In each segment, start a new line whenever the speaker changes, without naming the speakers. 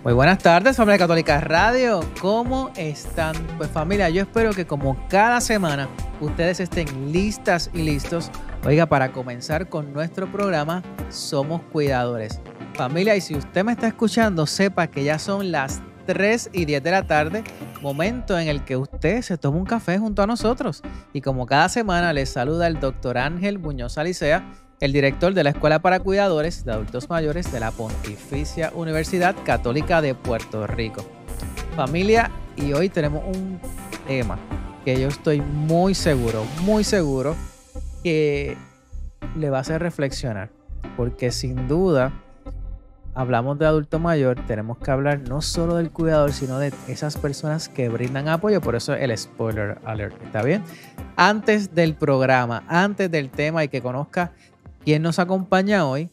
Muy buenas tardes, familia Católica Radio. ¿Cómo están? Pues familia, yo espero que como cada semana ustedes estén listas y listos, oiga, para comenzar con nuestro programa Somos Cuidadores. Familia, y si usted me está escuchando, sepa que ya son las 3:10 de la tarde, momento en el que usted se toma un café junto a nosotros. Y como cada semana les saluda el doctor Ángel Muñoz Alicea, el director de la Escuela para Cuidadores de Adultos Mayores de la Pontificia Universidad Católica de Puerto Rico. Familia, y hoy tenemos un tema que yo estoy muy seguro que le va a hacer reflexionar, porque sin duda hablamos de adulto mayor, tenemos que hablar no solo del cuidador, sino de esas personas que brindan apoyo. Por eso el spoiler alert, ¿está bien? Antes del programa, antes del tema y que conozca quién nos acompaña hoy,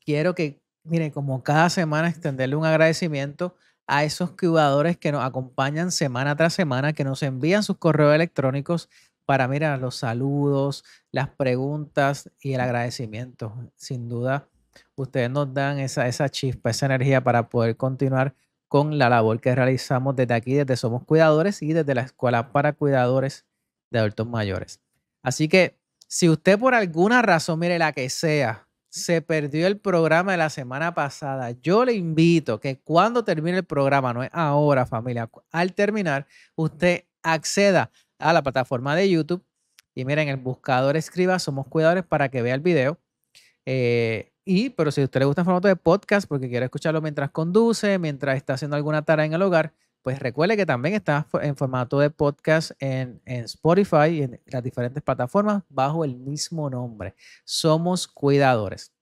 quiero que, mire, como cada semana extenderle un agradecimiento a esos cuidadores que nos acompañan semana tras semana, que nos envían sus correos electrónicos para, mira, los saludos, las preguntas y el agradecimiento. Sin duda, ustedes nos dan esa chispa, esa energía para poder continuar con la labor que realizamos desde aquí, desde Somos Cuidadores y desde la Escuela para Cuidadores de Adultos Mayores. Así que si usted por alguna razón, mire la que sea, se perdió el programa de la semana pasada, yo le invito que cuando termine el programa, no es ahora familia, al terminar, usted acceda a la plataforma de YouTube y mire en el buscador escriba Somos Cuidadores para que vea el video. Pero si a usted le gusta en formato de podcast porque quiere escucharlo mientras conduce, mientras está haciendo alguna tarea en el hogar, pues recuerde que también está en formato de podcast en Spotify y en las diferentes plataformas bajo el mismo nombre. Somos Cuidadores.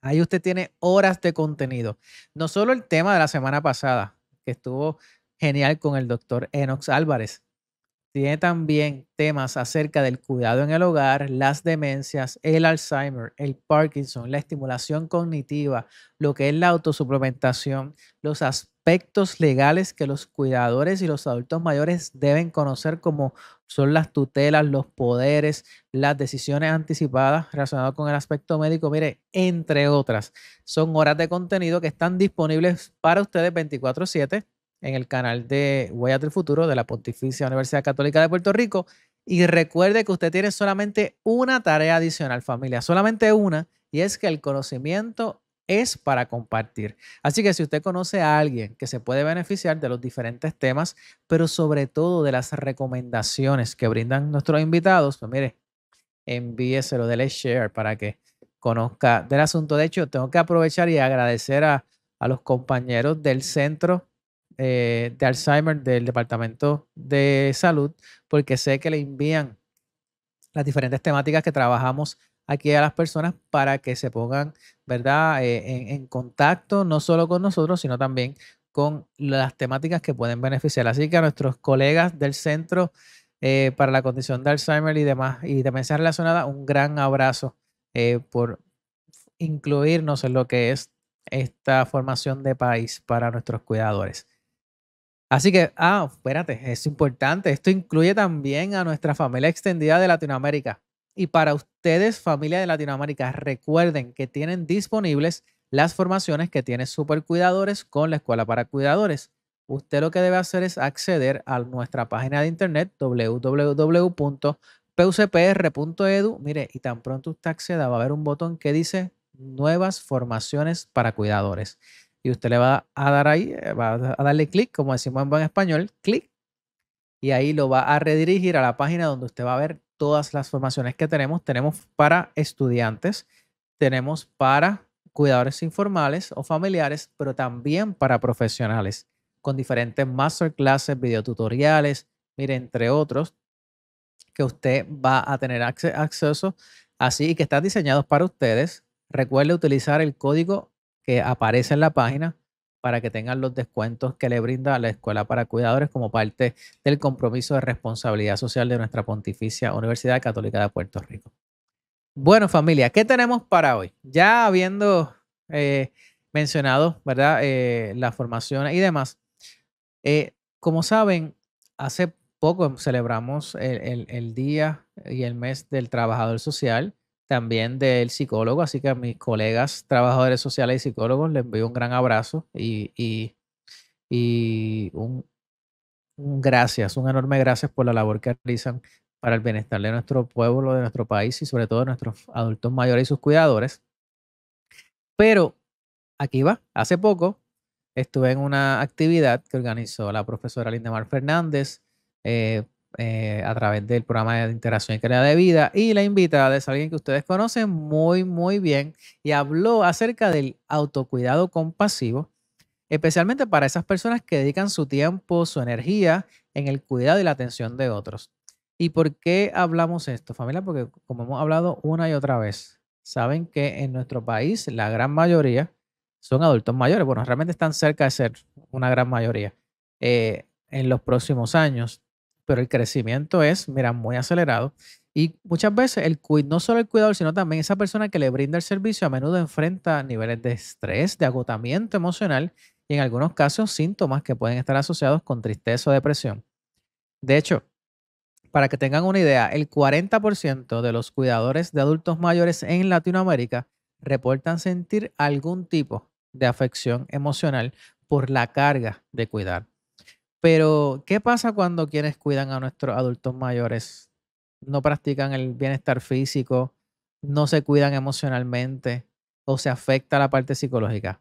Ahí usted tiene horas de contenido. No solo el tema de la semana pasada, que estuvo genial con el doctor Enox Álvarez. Tiene también temas acerca del cuidado en el hogar, las demencias, el Alzheimer, el Parkinson, la estimulación cognitiva, lo que es la autosuplementación, los aspectos legales que los cuidadores y los adultos mayores deben conocer, como son las tutelas, los poderes, las decisiones anticipadas relacionadas con el aspecto médico, mire, entre otras. Son horas de contenido que están disponibles para ustedes 24/7 en el canal de Huellas del Futuro de la Pontificia Universidad Católica de Puerto Rico. Y recuerde que usted tiene solamente una tarea adicional, familia, solamente una, y es que el conocimiento es para compartir. Así que si usted conoce a alguien que se puede beneficiar de los diferentes temas, pero sobre todo de las recomendaciones que brindan nuestros invitados, pues mire, envíeselo, dele share para que conozca del asunto. De hecho, tengo que aprovechar y agradecer a los compañeros del Centro de Alzheimer del Departamento de Salud, porque sé que le envían las diferentes temáticas que trabajamos aquí a las personas para que se pongan, ¿verdad?, en contacto no solo con nosotros, sino también con las temáticas que pueden beneficiar. Así que a nuestros colegas del Centro para la Condición de Alzheimer y demás, y demencia relacionada, un gran abrazo por incluirnos en lo que es esta formación de país para nuestros cuidadores. Así que, espérate, es importante. Esto incluye también a nuestra familia extendida de Latinoamérica. Y para ustedes, familia de Latinoamérica, recuerden que tienen disponibles las formaciones que tiene Supercuidadores con la Escuela para Cuidadores. Usted lo que debe hacer es acceder a nuestra página de internet www.pucpr.edu. Mire, y tan pronto usted acceda, va a haber un botón que dice Nuevas Formaciones para Cuidadores y usted le va a dar ahí, va a darle clic, como decimos en buen español, clic, y ahí lo va a redirigir a la página donde usted va a ver todas las formaciones que tenemos. Tenemos para estudiantes, tenemos para cuidadores informales o familiares, pero también para profesionales, con diferentes masterclasses, videotutoriales, mire, entre otros, que usted va a tener acceso así y que están diseñados para ustedes. Recuerde utilizar el código que aparece en la página para que tengan los descuentos que le brinda la Escuela para Cuidadores como parte del compromiso de responsabilidad social de nuestra Pontificia Universidad Católica de Puerto Rico. Bueno, familia, ¿qué tenemos para hoy? Ya habiendo mencionado, ¿verdad? Las formaciones y demás. Como saben, hace poco celebramos el día y el mes del trabajador social. también del psicólogo, así que a mis colegas trabajadores sociales y psicólogos les envío un gran abrazo y un gracias, un enorme gracias por la labor que realizan para el bienestar de nuestro pueblo, de nuestro país y sobre todo de nuestros adultos mayores y sus cuidadores. Pero aquí va, hace poco estuve en una actividad que organizó la profesora Lindemar Fernández eh, a través del programa de interacción y calidad de vida y la invitada es alguien que ustedes conocen muy, muy bien y habló acerca del autocuidado compasivo, especialmente para esas personas que dedican su tiempo, su energía en el cuidado y la atención de otros. ¿Y por qué hablamos esto, familia? Porque como hemos hablado una y otra vez, saben que en nuestro país la gran mayoría son adultos mayores. Bueno, realmente están cerca de ser una gran mayoría en los próximos años, pero el crecimiento es, mira, muy acelerado. Y muchas veces no solo el cuidador, sino también esa persona que le brinda el servicio a menudo enfrenta niveles de estrés, de agotamiento emocional y en algunos casos síntomas que pueden estar asociados con tristeza o depresión. De hecho, para que tengan una idea, el 40% de los cuidadores de adultos mayores en Latinoamérica reportan sentir algún tipo de afección emocional por la carga de cuidar. Pero, ¿qué pasa cuando quienes cuidan a nuestros adultos mayores no practican el bienestar físico, no se cuidan emocionalmente o se afecta la parte psicológica?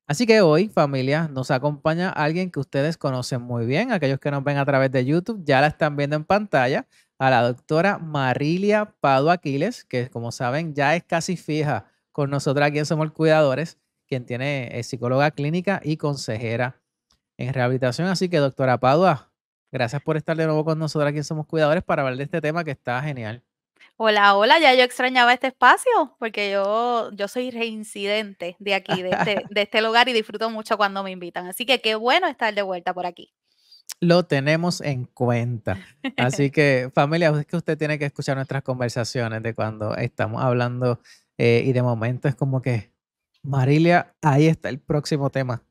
Así que hoy, familia, nos acompaña alguien que ustedes conocen muy bien, aquellos que nos ven a través de YouTube, ya la están viendo en pantalla, a la doctora Marilia Pado Aquiles, que como saben ya es casi fija con nosotros aquí en Somos Cuidadores, quien tiene psicóloga clínica y consejera en rehabilitación. Así que, doctora Padua, gracias por estar de nuevo con nosotros aquí en Somos Cuidadores para hablar de este tema que está genial.
Hola, hola, ya yo extrañaba este espacio porque yo soy reincidente de aquí, de este lugar y disfruto mucho cuando me invitan. Así que qué bueno estar de vuelta por aquí.
Lo tenemos en cuenta. Así que, familia, es que usted tiene que escuchar nuestras conversaciones de cuando estamos hablando y de momento es como que, Marilia, ahí está el próximo tema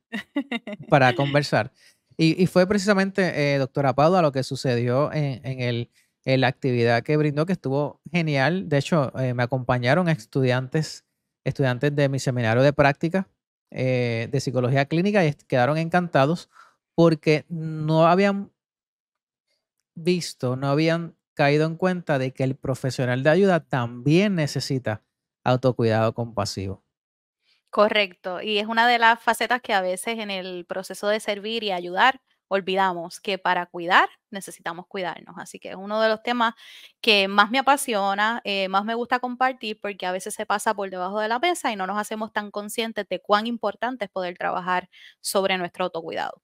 para conversar. Y fue precisamente, doctora Padua, lo que sucedió en la actividad que brindó, que estuvo genial. De hecho, me acompañaron estudiantes de mi seminario de práctica de psicología clínica y quedaron encantados porque no habían visto, no habían caído en cuenta de que el profesional de ayuda también necesita autocuidado compasivo.
Correcto, y es una de las facetas que a veces en el proceso de servir y ayudar olvidamos que para cuidar necesitamos cuidarnos. Así que es uno de los temas que más me apasiona, más me gusta compartir porque a veces se pasa por debajo de la mesa y no nos hacemos tan conscientes de cuán importante es poder trabajar sobre nuestro autocuidado.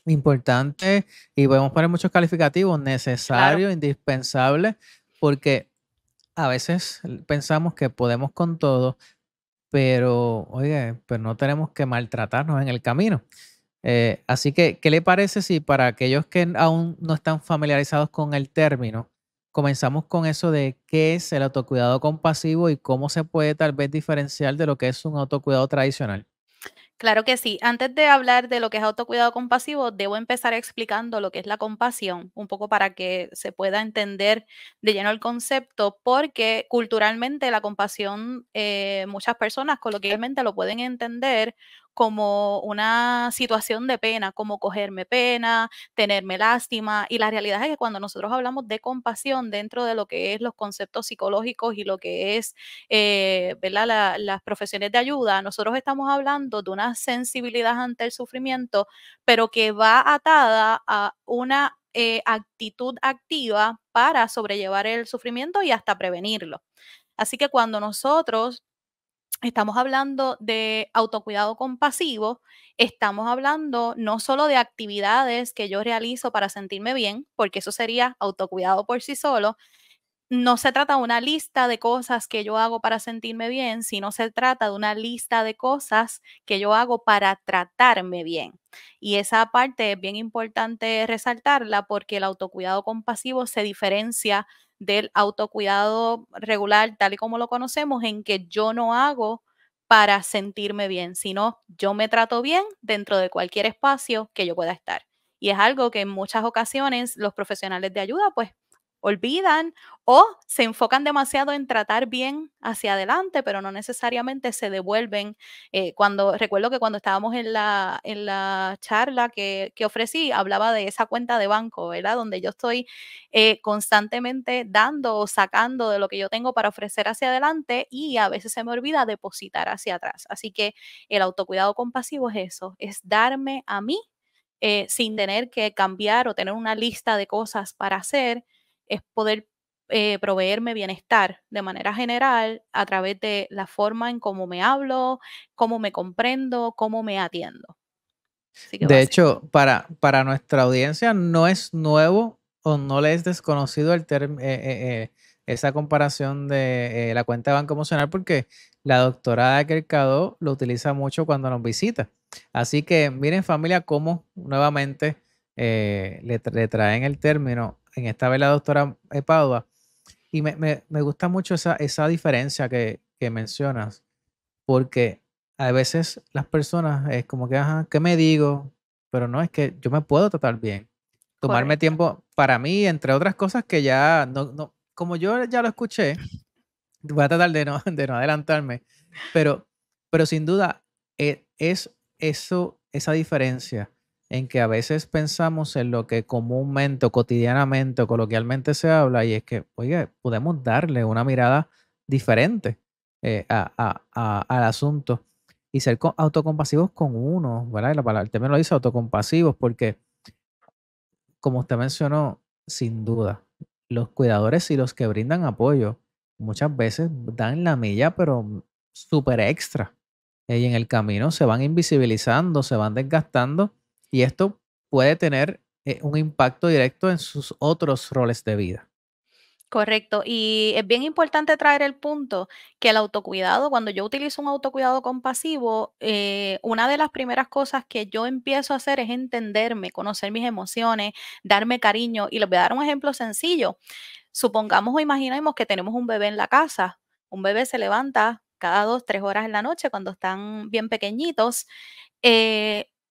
Importante, y podemos poner muchos calificativos,
Claro.
necesario, indispensable, porque a veces pensamos que podemos con todo, pero oye, pero no tenemos que maltratarnos en el camino. Así que, ¿qué le parece si para aquellos que aún no están familiarizados con el término, comenzamos con eso de qué es el autocuidado compasivo y cómo se puede tal vez diferenciar de lo que es un autocuidado tradicional?
Claro que sí. Antes de hablar de lo que es autocuidado compasivo, debo empezar explicando lo que es la compasión, un poco para que se pueda entender de lleno el concepto, porque culturalmente la compasión, muchas personas coloquialmente lo pueden entender como una situación de pena, como cogerme pena, tenerme lástima. Y la realidad es que cuando nosotros hablamos de compasión dentro de lo que es los conceptos psicológicos y lo que es ¿verdad? Las profesiones de ayuda, nosotros estamos hablando de una sensibilidad ante el sufrimiento, pero que va atada a una actitud activa para sobrellevar el sufrimiento y hasta prevenirlo. Así que cuando nosotros estamos hablando de autocuidado compasivo, estamos hablando no solo de actividades que yo realizo para sentirme bien, porque eso sería autocuidado por sí solo, no se trata de una lista de cosas que yo hago para sentirme bien, sino se trata de una lista de cosas que yo hago para tratarme bien. Y esa parte es bien importante resaltarla porque el autocuidado compasivo se diferencia del autocuidado regular tal y como lo conocemos en que yo no hago para sentirme bien, sino yo me trato bien dentro de cualquier espacio que yo pueda estar. Y es algo que en muchas ocasiones los profesionales de ayuda pues olvidan o se enfocan demasiado en tratar bien hacia adelante, pero no necesariamente se devuelven. Recuerdo que cuando estábamos en la charla que ofrecí, hablaba de esa cuenta de banco, ¿verdad? Donde yo estoy constantemente dando o sacando de lo que yo tengo para ofrecer hacia adelante y a veces se me olvida depositar hacia atrás. Así que el autocuidado compasivo es eso, es darme a mí sin tener que cambiar o tener una lista de cosas para hacer, es poder proveerme bienestar de manera general a través de la forma en cómo me hablo, cómo me comprendo, cómo me atiendo. Así que
De
básicamente.
hecho, para nuestra audiencia no es nuevo o no le es desconocido el esa comparación de la cuenta de banco emocional porque la doctora Akerkado lo utiliza mucho cuando nos visita. Así que miren familia cómo nuevamente le traen el término, en esta vez la doctora Padua, y me gusta mucho esa diferencia que mencionas porque a veces las personas es como que, ajá, ¿qué me digo? Pero no, es que yo me puedo tratar bien. Tomarme
Correcto.
tiempo para mí, entre otras cosas que ya como yo ya lo escuché, voy a tratar de no adelantarme, pero, pero sin duda es eso, esa diferencia en que a veces pensamos en lo que comúnmente o cotidianamente o coloquialmente se habla y es que, oye, podemos darle una mirada diferente al asunto y ser autocompasivos con uno, ¿verdad? El término lo dice autocompasivos porque como usted mencionó, sin duda, los cuidadores y los que brindan apoyo muchas veces dan la milla, pero súper extra. Y en el camino se van invisibilizando, se van desgastando y esto puede tener un impacto directo en sus otros roles de vida.
Correcto. Y es bien importante traer el punto que el autocuidado, cuando yo utilizo un autocuidado compasivo, una de las primeras cosas que yo empiezo a hacer es entenderme, conocer mis emociones, darme cariño. Y les voy a dar un ejemplo sencillo. Supongamos o imaginemos que tenemos un bebé en la casa. Un bebé se levanta cada 2, 3 horas en la noche cuando están bien pequeñitos.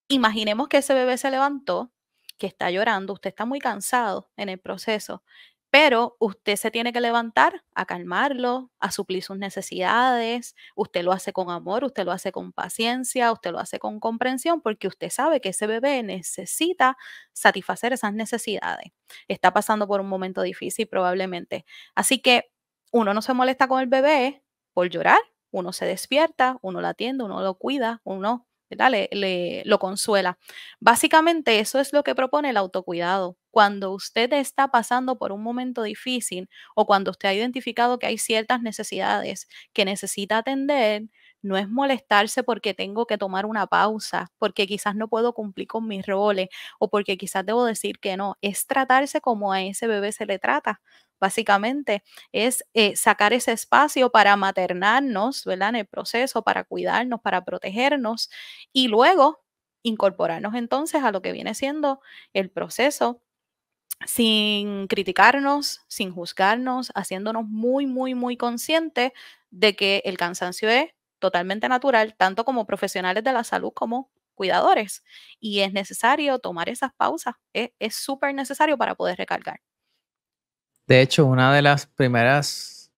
Imaginemos que ese bebé se levantó, que está llorando, usted está muy cansado en el proceso, pero usted se tiene que levantar a calmarlo, a suplir sus necesidades. Usted lo hace con amor, usted lo hace con paciencia, usted lo hace con comprensión, porque usted sabe que ese bebé necesita satisfacer esas necesidades. Está pasando por un momento difícil probablemente. Así que uno no se molesta con el bebé por llorar, uno se despierta, uno lo atiende, uno lo cuida, uno, ¿verdad? Lo consuela. Básicamente eso es lo que propone el autocuidado. Cuando usted está pasando por un momento difícil o cuando usted ha identificado que hay ciertas necesidades que necesita atender, no es molestarse porque tengo que tomar una pausa, porque quizás no puedo cumplir con mis roles o porque quizás debo decir que no, es tratarse como a ese bebé se le trata. Básicamente es sacar ese espacio para maternarnos, ¿verdad? En el proceso, para cuidarnos, para protegernos y luego incorporarnos entonces a lo que viene siendo el proceso sin criticarnos, sin juzgarnos, haciéndonos muy, muy, muy conscientes de que el cansancio es totalmente natural, tanto como profesionales de la salud como cuidadores. Y es necesario tomar esas pausas, es súper necesario para poder recargar.
De hecho, una de las primeras,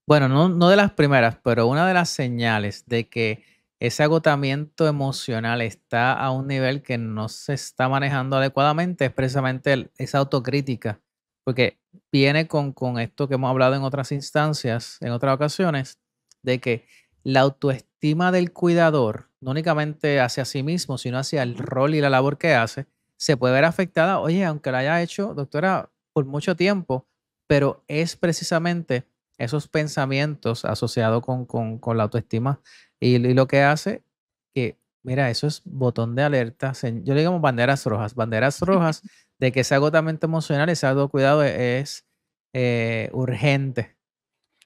bueno, no de las primeras, pero una de las señales de que ese agotamiento emocional está a un nivel que no se está manejando adecuadamente es precisamente esa autocrítica, porque viene con esto que hemos hablado en otras instancias, en otras ocasiones, de que la autoestima del cuidador, no únicamente hacia sí mismo, sino hacia el rol y la labor que hace, se puede ver afectada, oye, aunque la haya hecho, doctora, por mucho tiempo, pero es precisamente esos pensamientos asociados con la autoestima y lo que hace que, mira, eso es botón de alerta, yo le digo banderas rojas de que ese agotamiento emocional, ese autocuidado es urgente.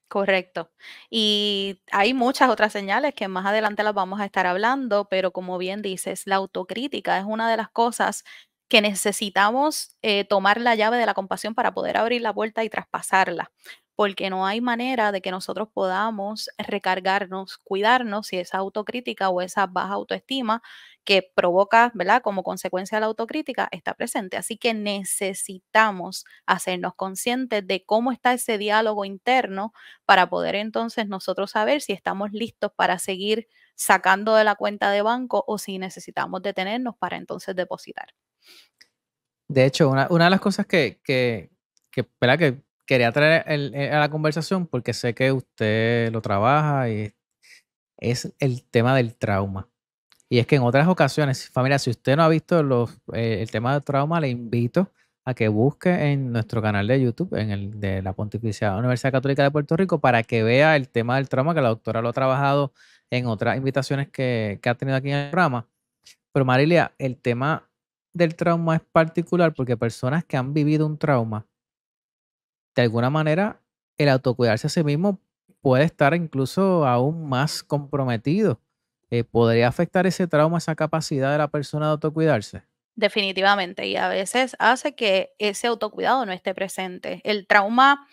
Correcto. Y hay muchas otras señales que más adelante las vamos a estar hablando, pero como bien dices, la autocrítica es una de las cosas que necesitamos tomar la llave de la compasión para poder abrir la puerta y traspasarla, porque no hay manera de que nosotros podamos recargarnos, cuidarnos si esa autocrítica o esa baja autoestima que provoca, ¿verdad? Como consecuencia de la autocrítica, está presente. Así que necesitamos hacernos conscientes de cómo está ese diálogo interno para poder entonces nosotros saber si estamos listos para seguir sacando de la cuenta de banco o si necesitamos detenernos para entonces depositar.
De hecho, una de las cosas ¿verdad? Que quería traer a la conversación, porque sé que usted lo trabaja, y es el tema del trauma. Y es que en otras ocasiones, familia, si usted no ha visto el tema del trauma, le invito a que busque en nuestro canal de YouTube, en el de la Pontificia Universidad Católica de Puerto Rico, para que vea el tema del trauma, que la doctora lo ha trabajado en otras invitaciones que ha tenido aquí en el programa. Pero Marilia, el tema del trauma es particular porque personas que han vivido un trauma, de alguna manera, el autocuidarse a sí mismo puede estar incluso aún más comprometido. ¿Podría afectar ese trauma, esa capacidad de la persona de autocuidarse?
Definitivamente, y a veces hace que ese autocuidado no esté presente. El trauma,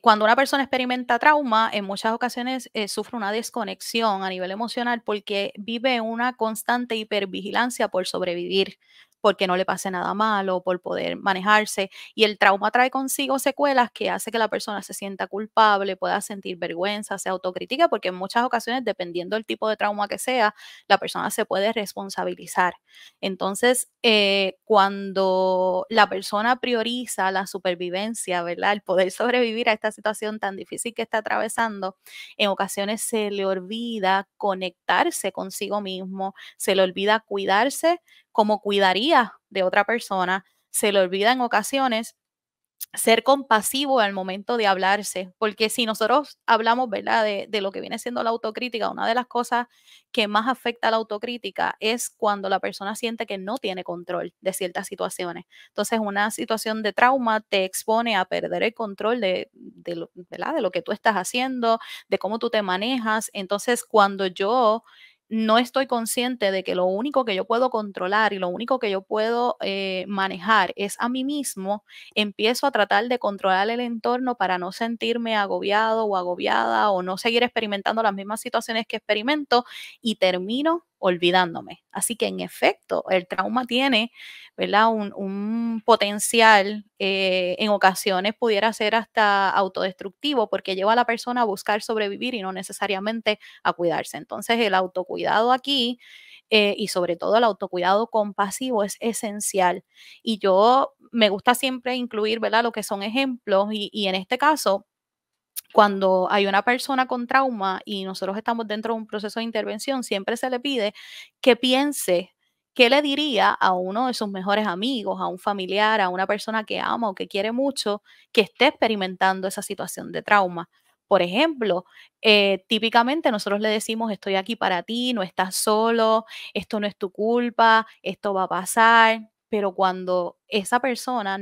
cuando una persona experimenta trauma, en muchas ocasiones sufre una desconexión a nivel emocional porque vive una constante hipervigilancia por sobrevivir, porque no le pase nada malo, por poder manejarse. Y el trauma trae consigo secuelas que hace que la persona se sienta culpable, pueda sentir vergüenza, se autocritica, porque en muchas ocasiones, dependiendo del tipo de trauma que sea, la persona se puede responsabilizar. Entonces, cuando la persona prioriza la supervivencia, ¿verdad? El poder sobrevivir a esta situación tan difícil que está atravesando, en ocasiones se le olvida conectarse consigo mismo, se le olvida cuidarse como cuidaría de otra persona, se le olvida en ocasiones ser compasivo al momento de hablarse, porque si nosotros hablamos, ¿verdad?, de lo que viene siendo la autocrítica, una de las cosas que más afecta a la autocrítica es cuando la persona siente que no tiene control de ciertas situaciones. Entonces, una situación de trauma te expone a perder el control de lo, ¿verdad?, de lo que tú estás haciendo, de cómo tú te manejas. Entonces, cuando yo no estoy consciente de que lo único que yo puedo controlar y lo único que yo puedo manejar es a mí mismo, empiezo a tratar de controlar el entorno para no sentirme agobiado o agobiada o no seguir experimentando las mismas situaciones que experimento y termino olvidándome. Así que en efecto, el trauma tiene, ¿verdad? Un potencial, en ocasiones pudiera ser hasta autodestructivo porque lleva a la persona a buscar sobrevivir y no necesariamente a cuidarse. Entonces el autocuidado aquí, y sobre todo el autocuidado compasivo es esencial. Y yo me gusta siempre incluir, ¿verdad?, lo que son ejemplos y en este caso, cuando hay una persona con trauma y nosotros estamos dentro de un proceso de intervención, siempre se le pide que piense qué le diría a uno de sus mejores amigos, a un familiar, a una persona que ama o que quiere mucho, que esté experimentando esa situación de trauma. Por ejemplo, típicamente nosotros le decimos, estoy aquí para ti, no estás solo, esto no es tu culpa, esto va a pasar, pero cuando esa persona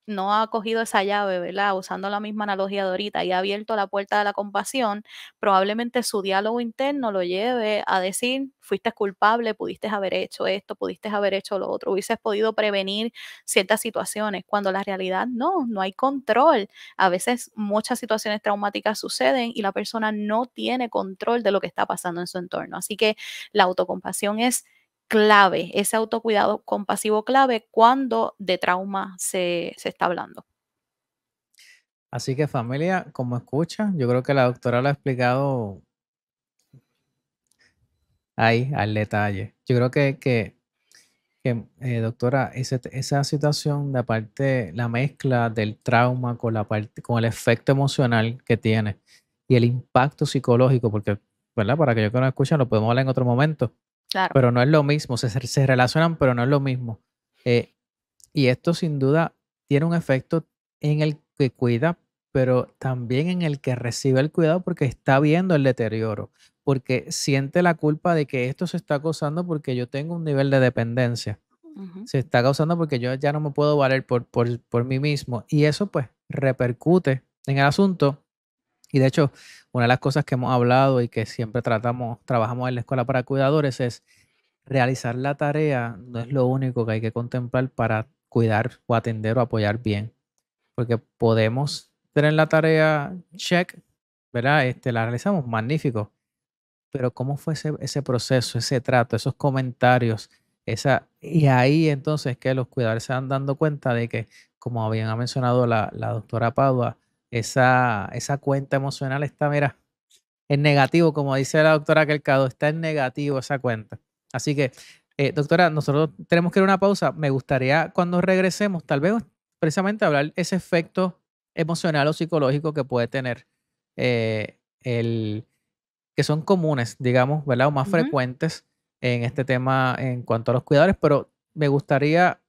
no ha cogido esa llave, ¿verdad? Usando la misma analogía de ahorita y ha abierto la puerta de la compasión, probablemente su diálogo interno lo lleve a decir, fuiste culpable, pudiste haber hecho esto, pudiste haber hecho lo otro, hubieses podido prevenir ciertas situaciones, cuando la realidad no hay control. A veces muchas situaciones traumáticas suceden y la persona no tiene control de lo que está pasando en su entorno. Así que la autocompasión es clave, ese autocuidado compasivo clave cuando de trauma se está hablando.
Así que familia, como escucha, yo creo que la doctora lo ha explicado ahí al detalle. Yo creo doctora, esa situación de aparte, la mezcla del trauma con la parte, con el efecto emocional que tiene y el impacto psicológico, porque, ¿verdad? Para aquellos que no escuchan, lo podemos hablar en otro momento,
Claro.
pero no es lo mismo, se relacionan, pero no es lo mismo. Eh, y esto sin duda tiene un efecto en el que cuida, pero también en el que recibe el cuidado porque está viendo el deterioro, porque siente la culpa de que esto se está causando porque yo tengo un nivel de dependencia.
Ujú.
Se está causando porque yo ya no me puedo valer por mí mismo. Y eso pues repercute en el asunto. Y de hecho, una de las cosas que hemos hablado y que siempre trabajamos en la escuela para cuidadores es realizar la tarea no es lo único que hay que contemplar para cuidar o atender o apoyar bien, porque podemos tener la tarea check, ¿verdad? La realizamos, magnífico, pero ¿cómo fue ese proceso, ese trato, esos comentarios? Y ahí entonces que los cuidadores se van dando cuenta de que, como había mencionado la doctora Padua, esa cuenta emocional está, mira, en negativo, como dice la doctora Kelcado, está en negativo esa cuenta. Así que, doctora, nosotros tenemos que ir a una pausa. Me gustaría cuando regresemos, tal vez precisamente hablar ese efecto emocional o psicológico que puede tener que son comunes, digamos, ¿verdad? O más
Ujú.
frecuentes en este tema en cuanto a los cuidadores, pero me gustaría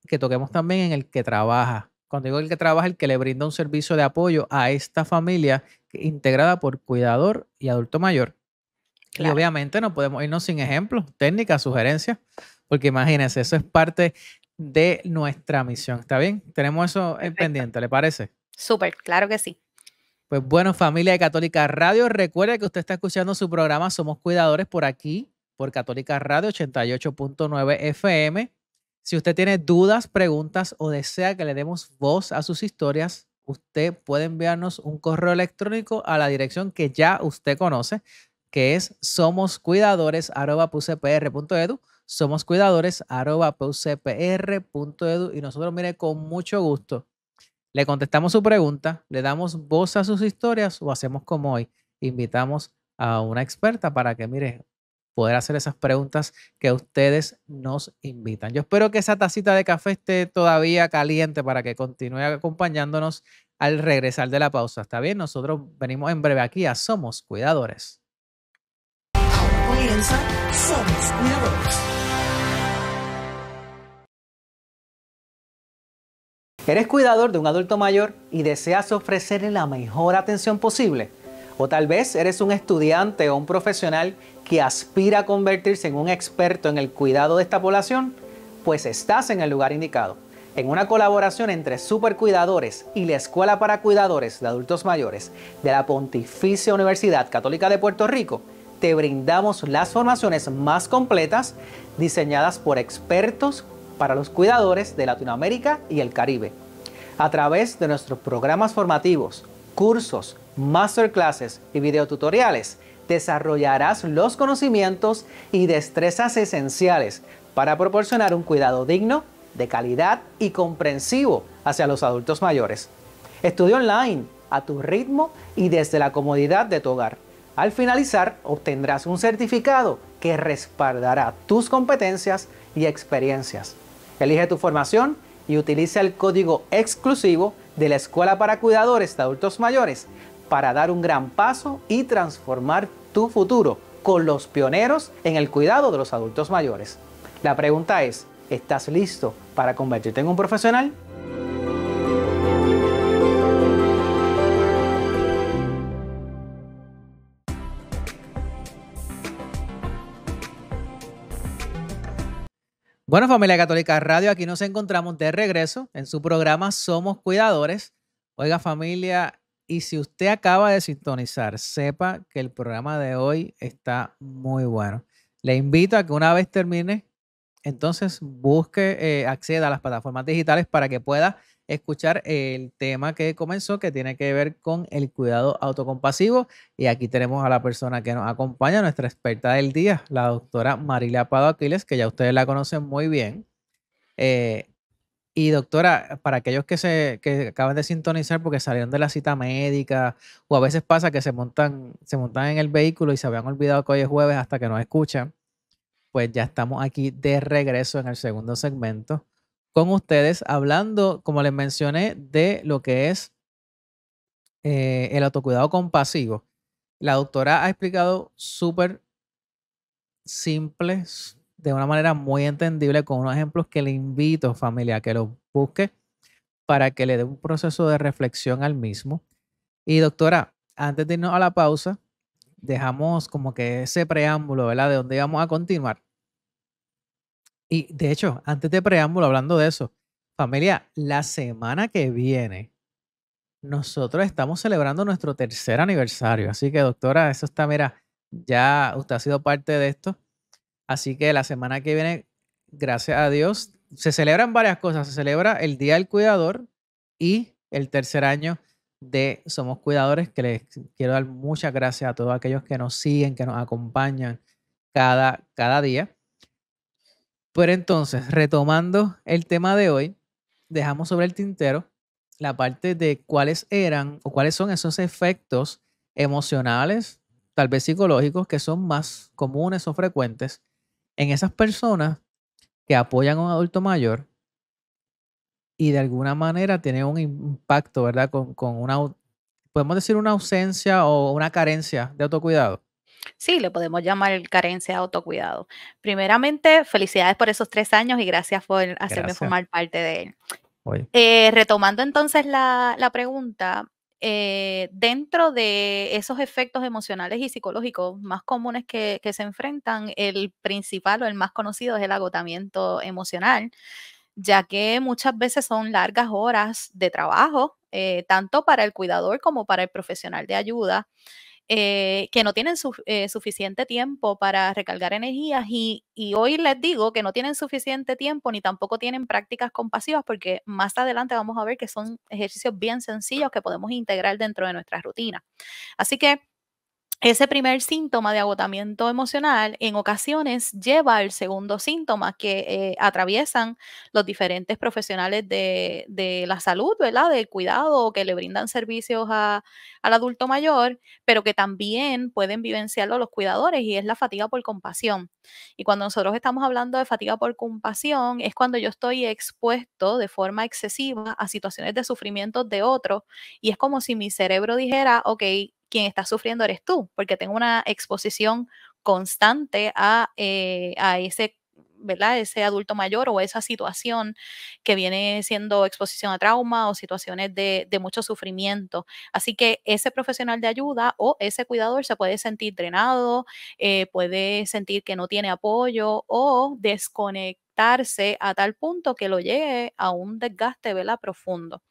que toquemos también en el que trabaja. Cuando digo el que trabaja, el que le brinda un servicio de apoyo a esta familia integrada por cuidador y adulto mayor. Y
Claro,
obviamente no podemos irnos sin ejemplos, técnicas, sugerencias, porque imagínense, eso es parte de nuestra misión. ¿Está bien? Tenemos eso en
perfecto.
pendiente, ¿le parece?
Súper, claro que sí.
Pues bueno, familia de Católica Radio, recuerde que usted está escuchando su programa Somos Cuidadores por aquí, por Católica Radio 88.9 FM. Si usted tiene dudas, preguntas o desea que le demos voz a sus historias, usted puede enviarnos un correo electrónico a la dirección que ya usted conoce, que es somoscuidadores@pucpr.edu, somoscuidadores@pucpr.edu, y nosotros, mire, con mucho gusto le contestamos su pregunta, le damos voz a sus historias o hacemos como hoy. Invitamos a una experta para que, mire, poder hacer esas preguntas que ustedes nos invitan. Yo espero que esa tacita de café esté todavía caliente para que continúe acompañándonos al regresar de la pausa. ¿Está bien? Nosotros venimos en breve aquí a Somos Cuidadores.
Ahora comienza Somos Cuidadores.
¿Eres cuidador de un adulto mayor y deseas ofrecerle la mejor atención posible? O tal vez eres un estudiante o un profesional que aspira a convertirse en un experto en el cuidado de esta población. Pues estás en el lugar indicado. En una colaboración entre Supercuidadores y la Escuela para Cuidadores de Adultos Mayores de la Pontificia Universidad Católica de Puerto Rico, te brindamos las formaciones más completas diseñadas por expertos para los cuidadores de Latinoamérica y el Caribe. A través de nuestros programas formativos, cursos, masterclasses y videotutoriales, desarrollarás los conocimientos y destrezas esenciales para proporcionar un cuidado digno, de calidad y comprensivo hacia los adultos mayores. Estudia online, a tu ritmo y desde la comodidad de tu hogar. Al finalizar, obtendrás un certificado que respaldará tus competencias y experiencias. Elige tu formación y utiliza el código exclusivo de la Escuela para Cuidadores de Adultos Mayores para dar un gran paso y transformar tu futuro con los pioneros en el cuidado de los adultos mayores. La pregunta es, ¿estás listo para convertirte en un profesional? Bueno, familia Católica Radio, aquí nos encontramos de regreso en su programa Somos Cuidadores. Oiga, familia, y si usted acaba de sintonizar, sepa que el programa de hoy está muy bueno. Le invito a que una vez termine, entonces busque, acceda a las plataformas digitales para que pueda escuchar el tema que comenzó, que tiene que ver con el cuidado autocompasivo. Y aquí tenemos a la persona que nos acompaña, nuestra experta del día, la doctora Marilia Pado Aquiles, que ya ustedes la conocen muy bien. Eh, y doctora, para aquellos que acaban de sintonizar porque salieron de la cita médica, o a veces pasa que se montan en el vehículo y se habían olvidado que hoy es jueves hasta que nos escuchan, pues ya estamos aquí de regreso en el segundo segmento con ustedes, hablando, como les mencioné, de lo que es el autocuidado compasivo. La doctora ha explicado súper simples, de una manera muy entendible, con unos ejemplos que le invito, familia, a que los busque para que le dé un proceso de reflexión al mismo. Y doctora, antes de irnos a la pausa, dejamos como que ese preámbulo, ¿verdad? De dónde íbamos a continuar. Y de hecho, antes de preámbulo, hablando de eso, familia, la semana que viene nosotros estamos celebrando nuestro tercer aniversario. Así que, doctora, eso está, mira, ya usted ha sido parte de esto. Así que la semana que viene, gracias a Dios, se celebran varias cosas. Se celebra el Día del Cuidador y el tercer año de Somos Cuidadores, que les quiero dar muchas gracias a todos aquellos que nos siguen, que nos acompañan cada día. Pero entonces, retomando el tema de hoy, dejamos sobre el tintero la parte de cuáles eran o cuáles son esos efectos emocionales, tal vez psicológicos, que son más comunes o frecuentes en esas personas que apoyan a un adulto mayor y de alguna manera tienen un impacto, ¿verdad? Con podemos decir una ausencia o una carencia de autocuidado.
Sí, le podemos llamar carencia de autocuidado. Primeramente, felicidades por esos 3 años y gracias por hacerme
Gracias.
formar parte de él.
Oye,
Retomando entonces la pregunta, dentro de esos efectos emocionales y psicológicos más comunes que se enfrentan, el principal o el más conocido es el agotamiento emocional, ya que muchas veces son largas horas de trabajo, tanto para el cuidador como para el profesional de ayuda, que no tienen suficiente tiempo para recargar energías y hoy les digo que no tienen suficiente tiempo ni tampoco tienen prácticas compasivas porque más adelante vamos a ver que son ejercicios bien sencillos que podemos integrar dentro de nuestra rutina. Así que ese primer síntoma de agotamiento emocional en ocasiones lleva al segundo síntoma que atraviesan los diferentes profesionales de la salud, ¿verdad? Del cuidado o que le brindan servicios al adulto mayor, pero que también pueden vivenciarlo los cuidadores y es la fatiga por compasión. Y cuando nosotros estamos hablando de fatiga por compasión es cuando yo estoy expuesto de forma excesiva a situaciones de sufrimiento de otros y es como si mi cerebro dijera, ok, quien está sufriendo eres tú, porque tengo una exposición constante a ese, ¿verdad? Ese adulto mayor o esa situación que viene siendo exposición a trauma o situaciones de mucho sufrimiento. Así que ese profesional de ayuda o ese cuidador se puede sentir drenado, puede sentir que no tiene apoyo o desconectarse a tal punto que lo llegue a un desgaste, ¿verdad? Profundo.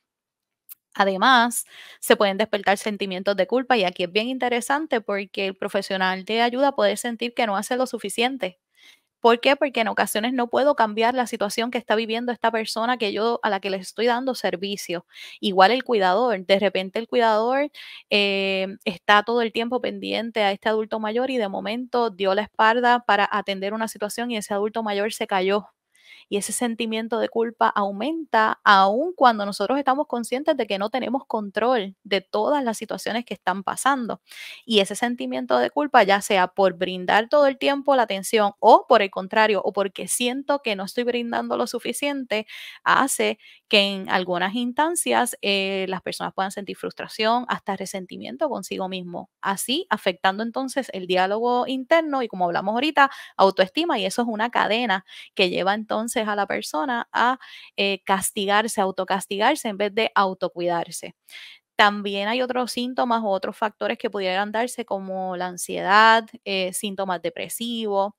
Además, se pueden despertar sentimientos de culpa y aquí es bien interesante porque el profesional de ayuda puede sentir que no hace lo suficiente. ¿Por qué? Porque en ocasiones no puedo cambiar la situación que está viviendo esta persona a la que le estoy dando servicio. Igual el cuidador, de repente el cuidador está todo el tiempo pendiente a este adulto mayor y de momento dio la espalda para atender una situación y ese adulto mayor se cayó y ese sentimiento de culpa aumenta aun cuando nosotros estamos conscientes de que no tenemos control de todas las situaciones que están pasando. Y ese sentimiento de culpa, ya sea por brindar todo el tiempo la atención o por el contrario, o porque siento que no estoy brindando lo suficiente, hace que en algunas instancias las personas puedan sentir frustración, hasta resentimiento consigo mismo, así afectando entonces el diálogo interno y como hablamos ahorita, autoestima y eso es una cadena que lleva entonces a la persona a castigarse, autocastigarse en vez de autocuidarse. También hay otros síntomas o otros factores que pudieran darse como la ansiedad, síntomas depresivos.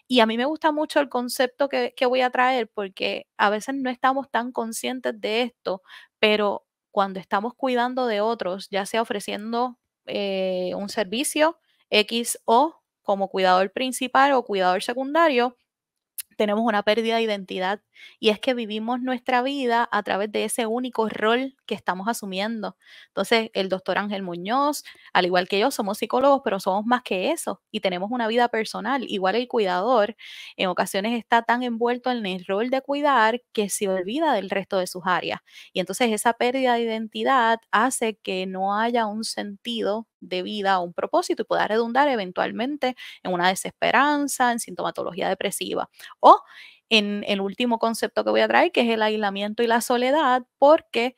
Y a mí me gusta mucho el concepto que voy a traer porque a veces no estamos tan conscientes de esto, pero cuando estamos cuidando de otros, ya sea ofreciendo un servicio X o como cuidador principal o cuidador secundario, tenemos una pérdida de identidad y es que vivimos nuestra vida a través de ese único rol que estamos asumiendo. Entonces, el doctor Ángel Muñoz, al igual que yo, somos psicólogos, pero somos más que eso y tenemos una vida personal. Igual el cuidador en ocasiones está tan envuelto en el rol de cuidar que se olvida del resto de sus áreas. Y entonces esa pérdida de identidad hace que no haya un sentido de vida o un propósito y pueda redundar eventualmente en una desesperanza, en sintomatología depresiva o en el último concepto que voy a traer, que es el aislamiento y la soledad, porque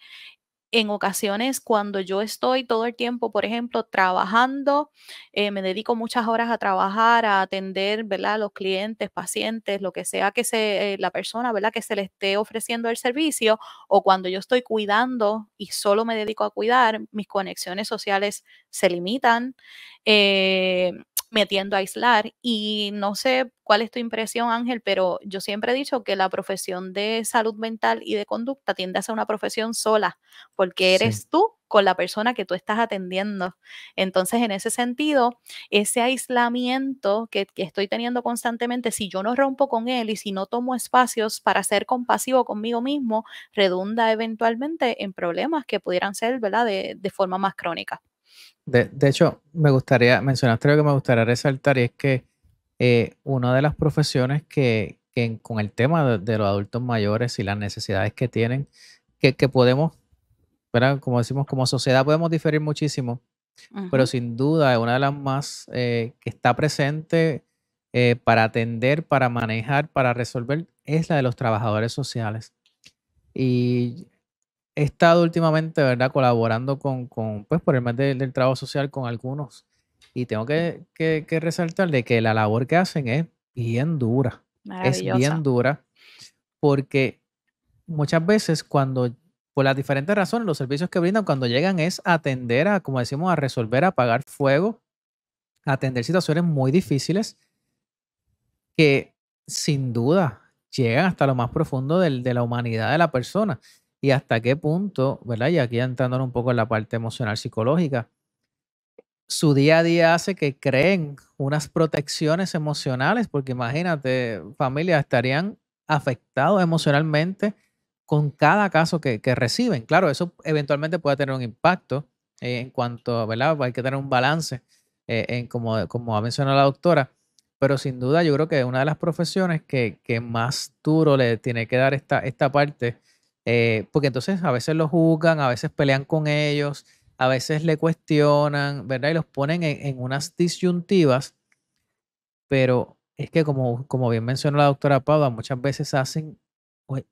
en ocasiones cuando yo estoy todo el tiempo, por ejemplo, trabajando, me dedico muchas horas a trabajar, a atender, ¿verdad? Los clientes, pacientes, lo que sea que la persona, ¿verdad? Que se le esté ofreciendo el servicio, o cuando yo estoy cuidando y solo me dedico a cuidar, mis conexiones sociales se limitan. eh, Me tiendo a aislar y no sé cuál es tu impresión, Ángel, pero yo siempre he dicho que la profesión de salud mental y de conducta tiende a ser una profesión sola porque
sí.
eres tú con la persona que tú estás atendiendo. Entonces, en ese sentido, ese aislamiento que estoy teniendo constantemente, si yo no rompo con él y si no tomo espacios para ser compasivo conmigo mismo, redunda eventualmente en problemas que pudieran ser, ¿verdad?, de forma más crónica.
De hecho, mencionaste algo que me gustaría resaltar y es que una de las profesiones con el tema de los adultos mayores y las necesidades que tienen, que podemos, ¿verdad? Como decimos, como sociedad podemos diferir muchísimo, pero
Ujú,
sin duda es una de las más que está presente para atender, para manejar, para resolver, es la de los trabajadores sociales. Y he estado últimamente, ¿verdad?, colaborando pues, por el mes del trabajo social con algunos. Y tengo que resaltar de que la labor que hacen es bien dura. Es bien
maravillosa.
dura porque muchas veces por las diferentes razones, los servicios que brindan cuando llegan es atender a, como decimos, a resolver, a apagar fuego, a atender situaciones muy difíciles que sin duda llegan hasta lo más profundo de la humanidad de la persona. Y hasta qué punto, ¿verdad? Y aquí entrando un poco en la parte emocional psicológica, su día a día hace que creen unas protecciones emocionales, porque imagínate, familia, estarían afectados emocionalmente con cada caso que reciben. Claro, eso eventualmente puede tener un impacto en cuanto, ¿verdad? Hay que tener un balance, como ha mencionado la doctora, pero sin duda yo creo que es una de las profesiones que más duro le tiene que dar esta parte, porque entonces a veces lo juzgan, a veces pelean con ellos, a veces le cuestionan, ¿verdad? Y los ponen en unas disyuntivas, pero es que como bien mencionó la doctora Paula, muchas veces hacen pues,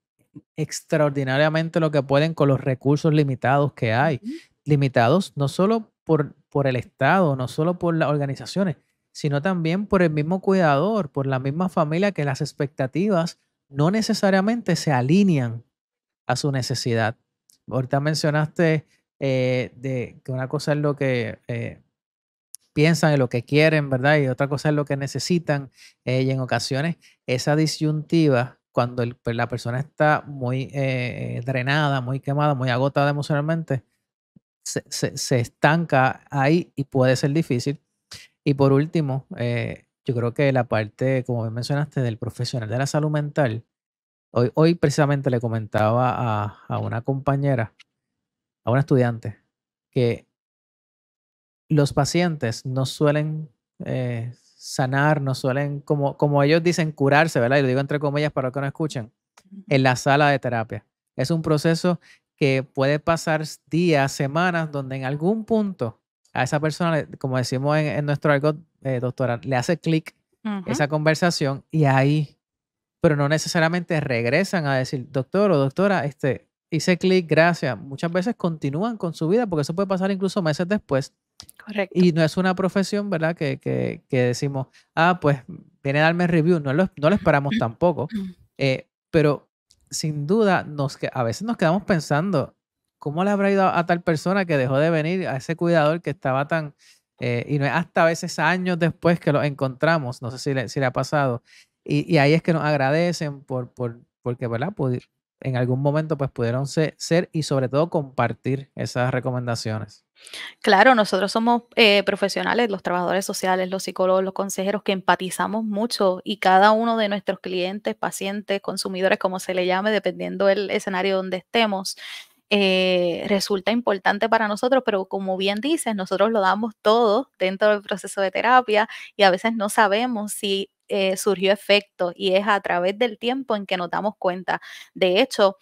extraordinariamente lo que pueden con los recursos limitados que hay.
Ujú.
Limitados no solo por el Estado, no solo por las organizaciones, sino también por el mismo cuidador, por la misma familia que las expectativas no necesariamente se alinean a su necesidad. Ahorita mencionaste de que una cosa es lo que piensan y lo que quieren, ¿verdad? Y otra cosa es lo que necesitan. Y en ocasiones esa disyuntiva, cuando pues, la persona está muy drenada, muy quemada, muy agotada emocionalmente, se estanca ahí y puede ser difícil. Y por último, yo creo que la parte, como bien mencionaste, del profesional de la salud mental, hoy precisamente le comentaba a una compañera, a una estudiante, que los pacientes no suelen sanar, no suelen, como ellos dicen, curarse, ¿verdad? Y lo digo entre comillas para que no escuchen,
Ujú.
en la sala de terapia. Es un proceso que puede pasar días, semanas, donde en algún punto a esa persona, como decimos en nuestro argot, doctora, le hace clic
Ujú.
esa conversación y ahí, pero no necesariamente regresan a decir, doctor o doctora, hice clic, gracias. Muchas veces continúan con su vida porque eso puede pasar incluso meses después
Correcto.
y no es una profesión, ¿verdad? Que decimos, pues viene a darme review, no lo esperamos tampoco, pero sin duda a veces nos quedamos pensando, ¿cómo le habrá ido a tal persona que dejó de venir, a ese cuidador que estaba y no es hasta a veces años después que lo encontramos, no sé si le ha pasado, y ahí es que nos agradecen porque, ¿verdad? En algún momento pues pudieron ser y sobre todo compartir esas recomendaciones.
Claro, nosotros somos profesionales, los trabajadores sociales, los psicólogos, los consejeros, que empatizamos mucho y cada uno de nuestros clientes, pacientes, consumidores, como se le llame, dependiendo del escenario donde estemos, resulta importante para nosotros, pero como bien dices, nosotros lo damos todo dentro del proceso de terapia y a veces no sabemos si surgió efecto y es a través del tiempo en que nos damos cuenta. De hecho,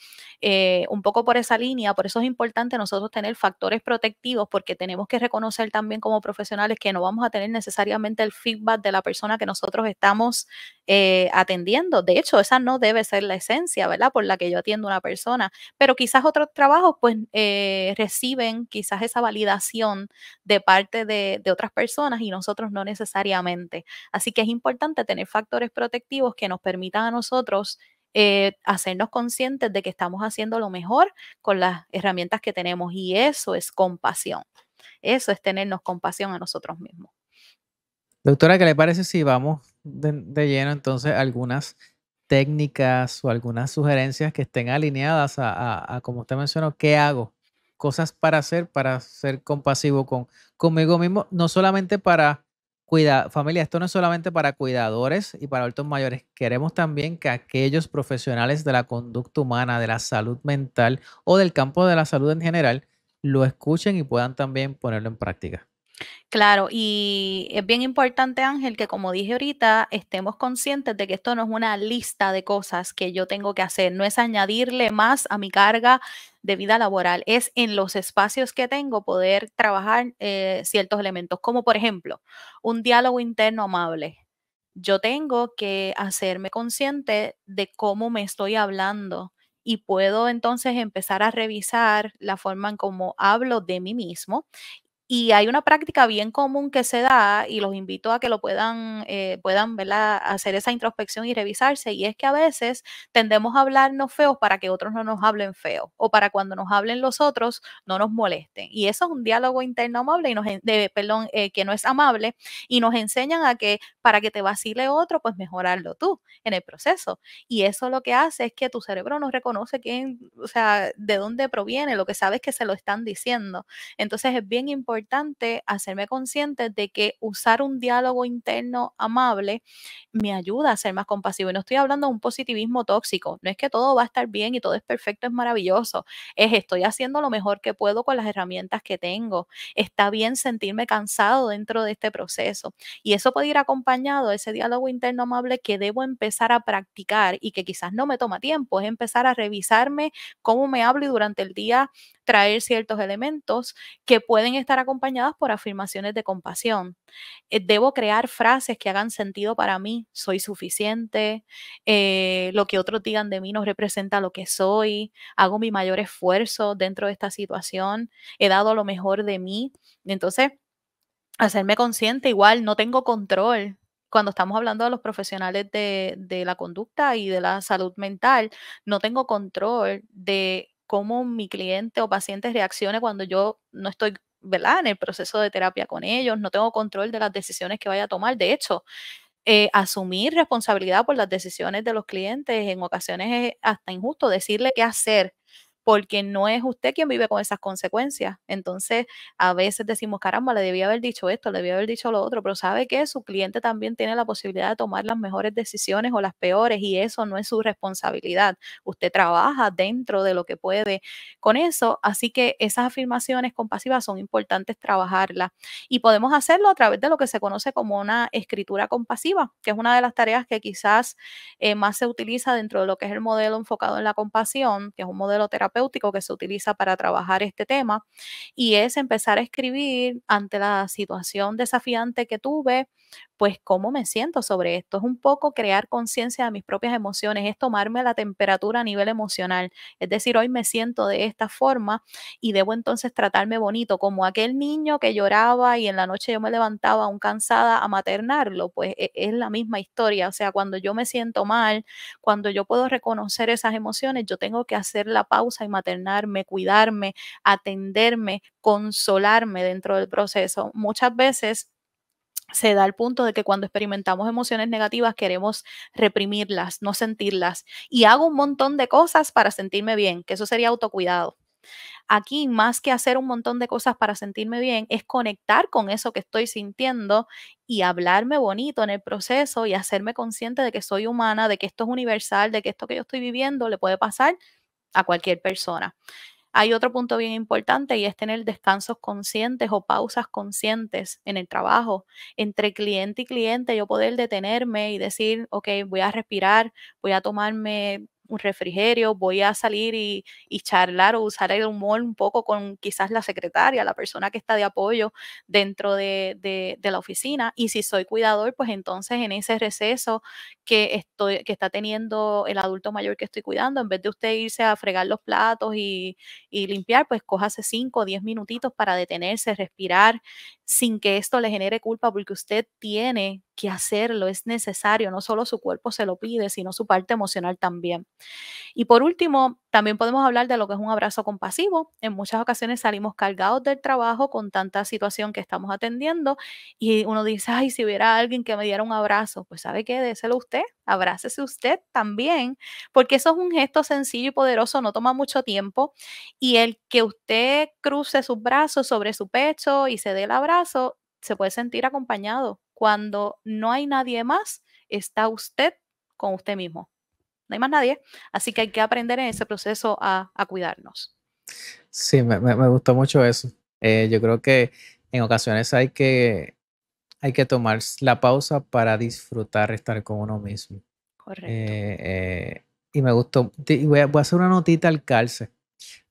un poco por esa línea, por eso es importante nosotros tener factores protectivos porque tenemos que reconocer también como profesionales que no vamos a tener necesariamente el feedback de la persona que nosotros estamos atendiendo. De hecho, esa no debe ser la esencia, ¿verdad? Por la que yo atiendo a una persona, pero quizás otros trabajos pues reciben quizás esa validación de parte de otras personas y nosotros no necesariamente. Así que es importante tener factores protectivos que nos permitan a nosotros hacernos conscientes de que estamos haciendo lo mejor con las herramientas que tenemos y eso es compasión. Eso es tenernos compasión a nosotros mismos.
Doctora, ¿qué le parece si vamos de lleno entonces a algunas técnicas o algunas sugerencias que estén alineadas a como usted mencionó, qué hago cosas para ser compasivo conmigo mismo, no solamente para cuidar, familia, esto no es solamente para cuidadores y para adultos mayores, queremos también que aquellos profesionales de la conducta humana, de la salud mental o del campo de la salud en general, lo escuchen y puedan también ponerlo en práctica.
Claro, y es bien importante, Ángel, que como dije ahorita, estemos conscientes de que esto no es una lista de cosas que yo tengo que hacer, no es añadirle más a mi carga de vida laboral, es en los espacios que tengo poder trabajar ciertos elementos, como por ejemplo, un diálogo interno amable. Yo tengo que hacerme consciente de cómo me estoy hablando y puedo entonces empezar a revisar la forma en cómo hablo de mí mismo y hay una práctica bien común que se da y los invito a que lo puedan, ¿verdad?, hacer esa introspección y revisarse. Y es que a veces tendemos a hablarnos feos para que otros no nos hablen feo o para cuando nos hablen los otros no nos molesten. Y eso es un diálogo interno amable y perdón, que no es amable y nos enseñan a que para que te vacile otro, pues mejorarlo tú en el proceso. Y eso lo que hace es que tu cerebro no reconoce quién, o sea, de dónde proviene, lo que sabe es que se lo están diciendo. Entonces es bien importante hacerme consciente de que usar un diálogo interno amable me ayuda a ser más compasivo. Y no estoy hablando de un positivismo tóxico, no es que todo va a estar bien y todo es perfecto, es maravilloso. Es estoy haciendo lo mejor que puedo con las herramientas que tengo. Está bien sentirme cansado dentro de este proceso. Y eso puede ir acompañado de ese diálogo interno amable que debo empezar a practicar y que quizás no me toma tiempo, es empezar a revisarme cómo me hablo y durante el día traer ciertos elementos que pueden estar acompañadas por afirmaciones de compasión. Debo crear frases que hagan sentido para mí. Soy suficiente. Lo que otros digan de mí no representa lo que soy. Hago mi mayor esfuerzo dentro de esta situación. He dado lo mejor de mí. Entonces, hacerme consciente, igual no tengo control. Cuando estamos hablando de los profesionales de la conducta y de la salud mental, no tengo control de cómo mi cliente o paciente reaccione cuando yo no estoy, ¿verdad?, en el proceso de terapia con ellos, no tengo control de las decisiones que vaya a tomar. De hecho, asumir responsabilidad por las decisiones de los clientes en ocasiones es hasta injusto decirle qué hacer, porque no es usted quien vive con esas consecuencias. Entonces, a veces decimos, caramba, le debía haber dicho esto, le debía haber dicho lo otro, pero sabe que su cliente también tiene la posibilidad de tomar las mejores decisiones o las peores y eso no es su responsabilidad. Usted trabaja dentro de lo que puede con eso, así que esas afirmaciones compasivas son importantes trabajarlas y podemos hacerlo a través de lo que se conoce como una escritura compasiva, que es una de las tareas que quizás más se utiliza dentro de lo que es el modelo enfocado en la compasión, que es un modelo terapéutico que se utiliza para trabajar este tema, y es empezar a escribir ante la situación desafiante que tuve, pues cómo me siento sobre esto. Es un poco crear conciencia de mis propias emociones, es tomarme la temperatura a nivel emocional. Es decir, hoy me siento de esta forma y debo entonces tratarme bonito, como aquel niño que lloraba y en la noche yo me levantaba aún cansada a maternarlo, pues es la misma historia. O sea, cuando yo me siento mal, cuando yo puedo reconocer esas emociones, yo tengo que hacer la pausa y maternarme, cuidarme, atenderme, consolarme dentro del proceso. Muchas veces se da el punto de que cuando experimentamos emociones negativas queremos reprimirlas, no sentirlas. Y hago un montón de cosas para sentirme bien, que eso sería autocuidado. Aquí, más que hacer un montón de cosas para sentirme bien, es conectar con eso que estoy sintiendo y hablarme bonito en el proceso y hacerme consciente de que soy humana, de que esto es universal, de que esto que yo estoy viviendo le puede pasar a cualquier persona. Hay otro punto bien importante y es tener descansos conscientes o pausas conscientes en el trabajo. Entre cliente y cliente, yo poder detenerme y decir, ok, voy a respirar, voy a tomarme un refrigerio, voy a salir y charlar o usar el humor un poco con quizás la secretaria, la persona que está de apoyo dentro de la oficina. Y si soy cuidador, pues entonces en ese receso que está teniendo el adulto mayor que estoy cuidando, en vez de usted irse a fregar los platos y limpiar, pues cójase 5 o 10 minutitos para detenerse, respirar, sin que esto le genere culpa, porque usted tiene que hacerlo, es necesario, no solo su cuerpo se lo pide, sino su parte emocional también. Y por último, También podemos hablar de lo que es un abrazo compasivo. En muchas ocasiones salimos cargados del trabajo con tanta situación que estamos atendiendo y uno dice, ay, si hubiera alguien que me diera un abrazo, pues ¿sabe qué? Déselo usted, abrácese usted también, porque eso es un gesto sencillo y poderoso, no toma mucho tiempo y el que usted cruce sus brazos sobre su pecho y se dé el abrazo, se puede sentir acompañado. Cuando no hay nadie más, está usted con usted mismo. No hay más nadie, así que hay que aprender en ese proceso a cuidarnos.
Sí, me gustó mucho eso. Yo creo que en ocasiones hay que tomar la pausa para disfrutar estar con uno mismo.
Correcto.
Y me gustó. Y voy a hacer una notita al calce.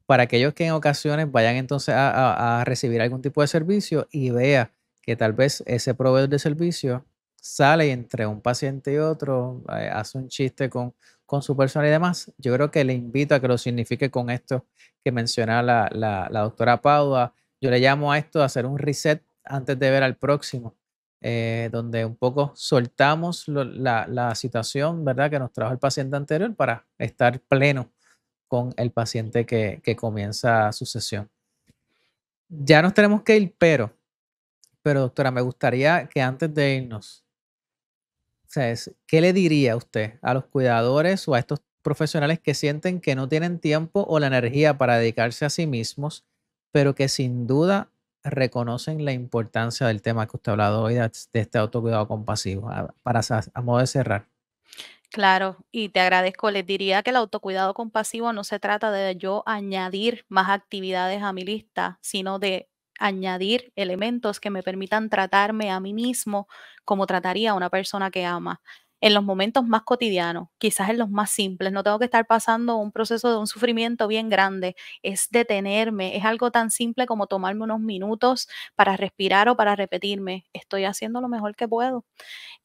Para aquellos que en ocasiones vayan entonces a recibir algún tipo de servicio y vea que tal vez ese proveedor de servicio sale y entre un paciente y otro, hace un chiste con su persona y demás. Yo creo que le invito a que lo signifique con esto que menciona la doctora Padua. Yo le llamo a esto a hacer un reset antes de ver al próximo, donde un poco soltamos la situación, ¿verdad?, que nos trajo el paciente anterior para estar pleno con el paciente que comienza su sesión. Ya nos tenemos que ir, pero doctora, me gustaría que antes de irnos, ¿sabes? ¿Qué le diría usted a los cuidadores o a estos profesionales que sienten que no tienen tiempo o la energía para dedicarse a sí mismos, pero que sin duda reconocen la importancia del tema que usted ha hablado hoy de este autocuidado compasivo? A modo de cerrar.
Claro, y te agradezco. Les diría que el autocuidado compasivo no se trata de yo añadir más actividades a mi lista, sino de añadir elementos que me permitan tratarme a mí mismo como trataría a una persona que ama. En los momentos más cotidianos, quizás en los más simples, no tengo que estar pasando un proceso de un sufrimiento bien grande, es detenerme, es algo tan simple como tomarme unos minutos para respirar o para repetirme, estoy haciendo lo mejor que puedo.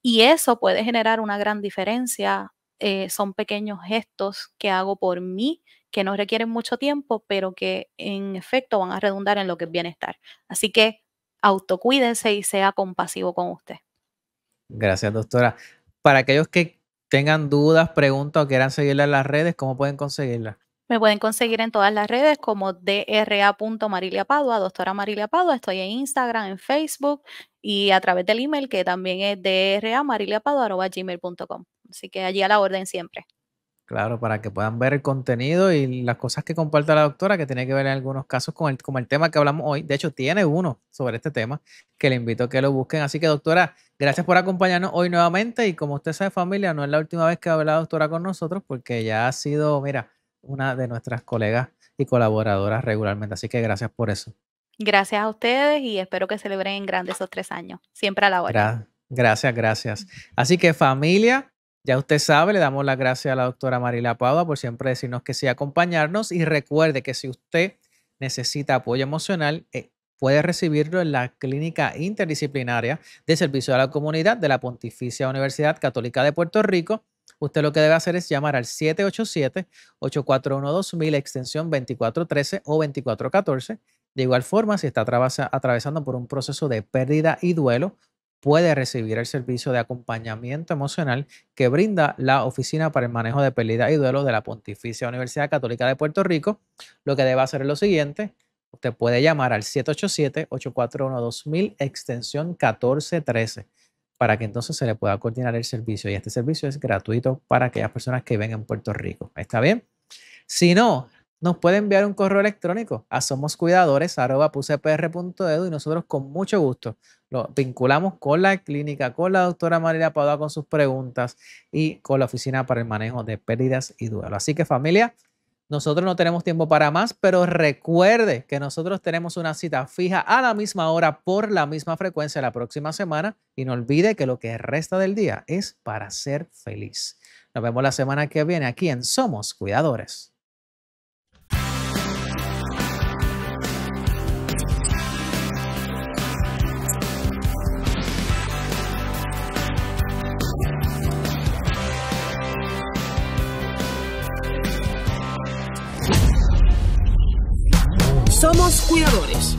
Y eso puede generar una gran diferencia. Son pequeños gestos que hago por mí, que no requieren mucho tiempo, pero que en efecto van a redundar en lo que es bienestar. Así que autocuídese y sea compasivo con usted.
Gracias, doctora. Para aquellos que tengan dudas, preguntas o quieran seguirla en las redes, ¿cómo pueden conseguirla?
Me pueden conseguir en todas las redes como dra.mariliapadua, doctora Marilia Padua. Estoy en Instagram, en Facebook y a través del email que también es dramariliapadua@gmail.com. Así que allí a la orden siempre.
Claro, para que puedan ver el contenido y las cosas que comparte la doctora, que tiene que ver en algunos casos con como el tema que hablamos hoy. De hecho, tiene uno sobre este tema que le invito a que lo busquen. Así que, doctora, gracias por acompañarnos hoy nuevamente. Y como usted sabe, familia, no es la última vez que habla la doctora con nosotros, porque ya ha sido, mira, una de nuestras colegas y colaboradoras regularmente. Así que gracias por eso.
Gracias a ustedes y espero que celebren en grande esos 3 años. Siempre a la orden.
Gracias. Así que, familia, ya usted sabe, le damos las gracias a la doctora Marilia Padua por siempre decirnos que sí, acompañarnos. Y recuerde que si usted necesita apoyo emocional, puede recibirlo en la Clínica Interdisciplinaria de Servicio a la Comunidad de la Pontificia Universidad Católica de Puerto Rico. Usted lo que debe hacer es llamar al 787-841-2000, extensión 2413 o 2414. De igual forma, si está atravesando por un proceso de pérdida y duelo, puede recibir el servicio de acompañamiento emocional que brinda la Oficina para el Manejo de Pérdida y Duelo de la Pontificia Universidad Católica de Puerto Rico. Lo que debe hacer es lo siguiente: usted puede llamar al 787-841-2000, extensión 1413, para que entonces se le pueda coordinar el servicio. Y este servicio es gratuito para aquellas personas que ven en Puerto Rico. ¿Está bien? Si no, nos puede enviar un correo electrónico a somoscuidadores@pucpr.edu y nosotros con mucho gusto lo vinculamos con la clínica, con la doctora Marilia Padua, con sus preguntas y con la Oficina para el Manejo de Pérdidas y Duelo. Así que, familia, nosotros no tenemos tiempo para más, pero recuerde que nosotros tenemos una cita fija a la misma hora por la misma frecuencia la próxima semana y no olvide que lo que resta del día es para ser feliz. Nos vemos la semana que viene aquí en Somos Cuidadores.
Somos Cuidadores.